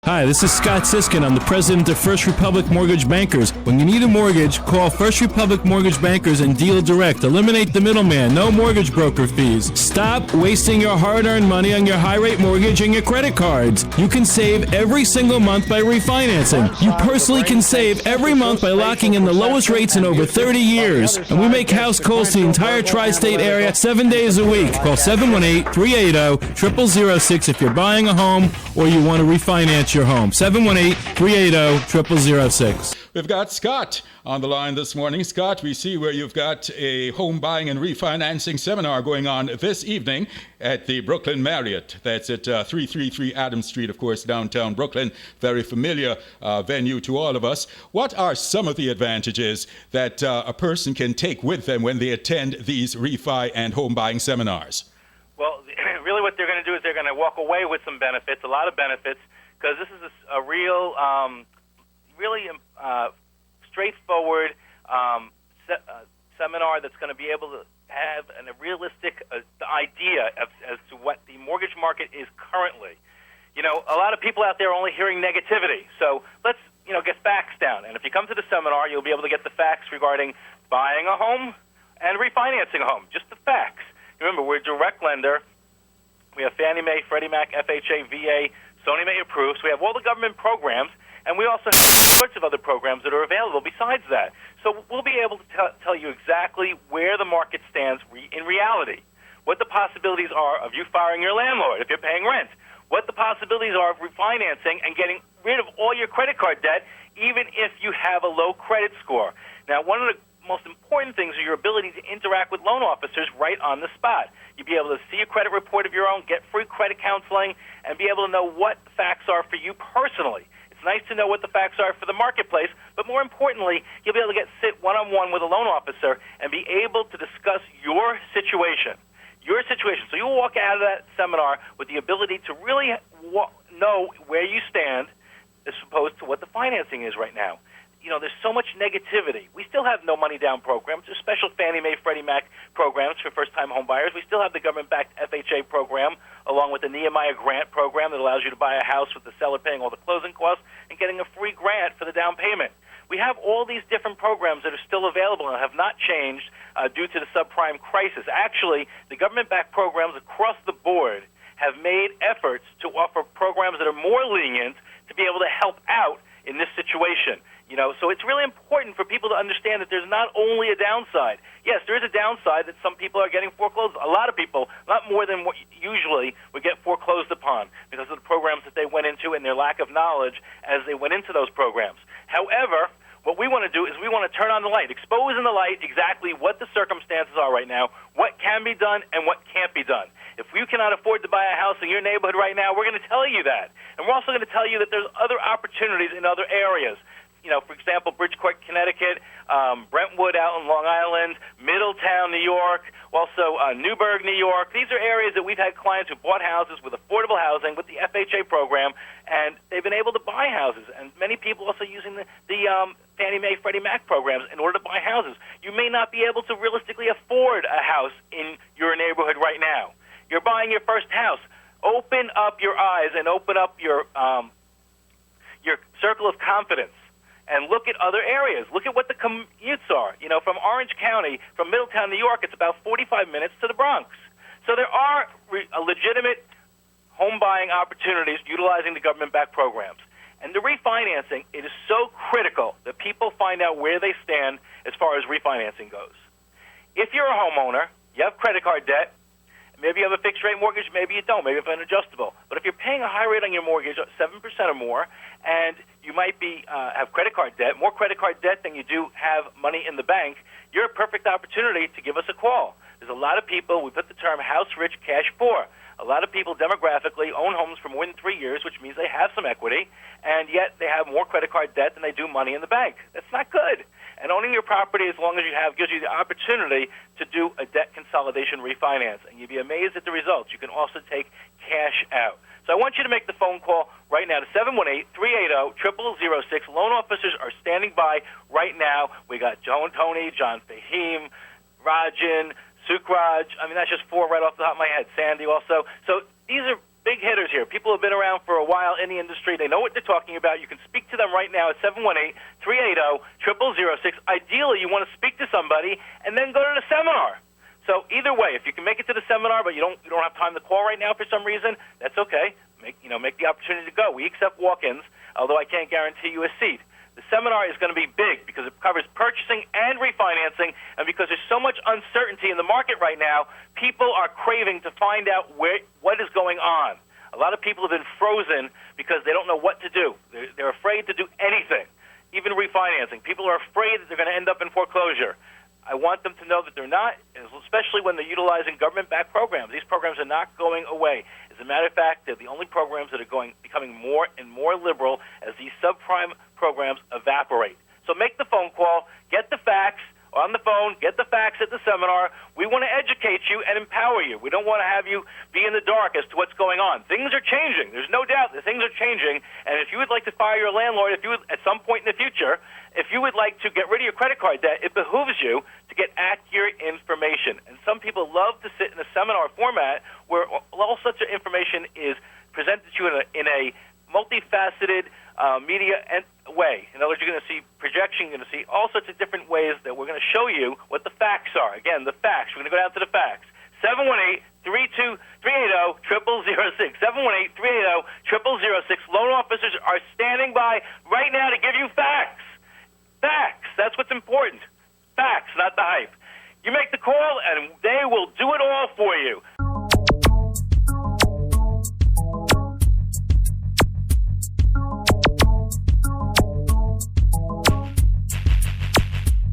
Hi, this is Scott Siskin. I'm the president of First Republic Mortgage Bankers. When you need a mortgage, call First Republic Mortgage Bankers and deal direct. Eliminate the middleman. No mortgage broker fees. Stop wasting your hard-earned money on your high-rate mortgage and your credit cards. You can save every single month by refinancing. You personally can save every month by locking in the lowest rates in over 30 years. And we make house calls to the entire tri-state area 7 days a week. Call 718-380-0006 if you're buying a home or you want to refinance your home. 718-380-0006. We've got Scott on the line this morning. Scott, we see where you've got a home buying and refinancing seminar going on this evening at the Brooklyn Marriott. That's at 333 Adams Street, of course, downtown Brooklyn. Very familiar venue to all of us. What are some of the advantages that a person can take with them when they attend these refi and home buying seminars? Well, really what they're going to do is they're going to walk away with some benefits, a lot of benefits, because this is a real, really straightforward seminar that's going to be able to have a realistic idea as to what the mortgage market is currently. You know, a lot of people out there are only hearing negativity, so let's, get facts down. And if you come to the seminar, you'll be able to get the facts regarding buying a home and refinancing a home, just the facts. Remember, we're a direct lender. We have Fannie Mae, Freddie Mac, FHA, VA, Sony Mae approved. So we have all the government programs, and we also have all sorts of other programs that are available besides that. So we'll be able to tell you exactly where the market stands in reality, what the possibilities are of you firing your landlord if you're paying rent, what the possibilities are of refinancing and getting rid of all your credit card debt, even if you have a low credit score. Now, one of the most important things are your ability to interact with loan officers right on the spot. You'll be able to see a credit report of your own, get free credit counseling, and be able to know what the facts are for you personally. It's nice to know what the facts are for the marketplace, but more importantly, you'll be able to sit one-on-one with a loan officer and be able to discuss your situation. So you'll walk out of that seminar with the ability to really know where you stand as opposed to what the financing is right now. There's so much negativity. We still have no money down programs. There's special Fannie Mae, Freddie Mac programs for first-time home buyers. We still have the government-backed FHA program, along with the Nehemiah grant program that allows you to buy a house with the seller paying all the closing costs and getting a free grant for the down payment. We have all these different programs that are still available and have not changed due to the subprime crisis. Actually, the government-backed programs across the board have made efforts to offer programs that are more lenient to be able to help out in this situation. So it's really important for people to understand that there's not only a downside. Yes, there is a downside that some people are getting foreclosed. A lot of people, not more than what usually would get foreclosed upon because of the programs that they went into and their lack of knowledge as they went into those programs. However, what we want to do is we want to turn on the light, expose in the light exactly what the circumstances are right now, what can be done and what can't be done. If you cannot afford to buy a house in your neighborhood right now, we're going to tell you that. And we're also going to tell you that there's other opportunities in other areas. For example, Bridgeport, Connecticut, Brentwood out in Long Island, Middletown, New York, also Newburgh, New York. These are areas that we've had clients who bought houses with affordable housing with the FHA program, and they've been able to buy houses. And many people also using the Fannie Mae, Freddie Mac programs in order to buy houses. You may not be able to realistically afford a house in your neighborhood right now. You're buying your first house. Open up your eyes and open up your circle of confidence. And look at other areas. Look at what the commutes are. From Orange County, from Middletown, New York, it's about 45 minutes to the Bronx. So there are legitimate home buying opportunities utilizing the government-backed programs. And the refinancing, it is so critical that people find out where they stand as far as refinancing goes. If you're a homeowner, you have credit card debt, maybe you have a fixed-rate mortgage, maybe you don't, maybe you have an adjustable. But if you're paying a high rate on your mortgage, 7% or more, and you might be have credit card debt, more credit card debt than you do have money in the bank, you're a perfect opportunity to give us a call. There's a lot of people, we put the term house rich, cash poor. A lot of people demographically own homes for more than 3 years, which means they have some equity, and yet they have more credit card debt than they do money in the bank. That's not good. And owning your property as long as you have gives you the opportunity to do a debt consolidation refinance. And you'd be amazed at the results. You can also take cash out. So I want you to make the phone call right now to 718-380-0006. Loan officers are standing by right now. We got Tony, John Fahim, Rajan, Sukraj. That's just four right off the top of my head. Sandy also. So these are big hitters here. People have been around for a while in the industry. They know what they're talking about. You can speak to them right now at 718-380-0006. Ideally, you want to speak to somebody and then go to the seminar. So either way, if you can make it to the seminar, but you don't have time to call right now for some reason, that's okay. Make the opportunity to go. We accept walk-ins, although I can't guarantee you a seat. The seminar is going to be big because it covers purchasing and refinancing, and because there's so much uncertainty in the market right now, people are craving to find out what is going on. A lot of people have been frozen because they don't know what to do. They're afraid to do anything, even refinancing. People are afraid that they're going to end up in foreclosure. I want them to know that they're not, especially when they're utilizing government-backed programs. These programs are not going away. As a matter of fact, they're the only programs that are becoming more and more liberal as these subprime programs evaporate. So make the phone call, get the facts on the phone, get the facts at the seminar. We want to educate you and empower you. We don't want to have you be in the dark as to what's going on. Things are changing. There's no doubt that things are changing. And if you would like to fire your landlord, at some point in the future, if you would like to get rid of your credit card debt, it behooves you to get accurate information. And some people love to sit in a seminar format where all such information is presented to you in a multifaceted media way. In other words, you're going to see projection, you're going to see all sorts of different ways that we're going to show you what the facts are. Again, the facts. We're going to go down to the facts. 718-380-0006. 718-380-0006. Loan officers are standing by right now to give you facts. Facts. That's what's important. Facts, not the hype. You make the call, and they will do it all for you.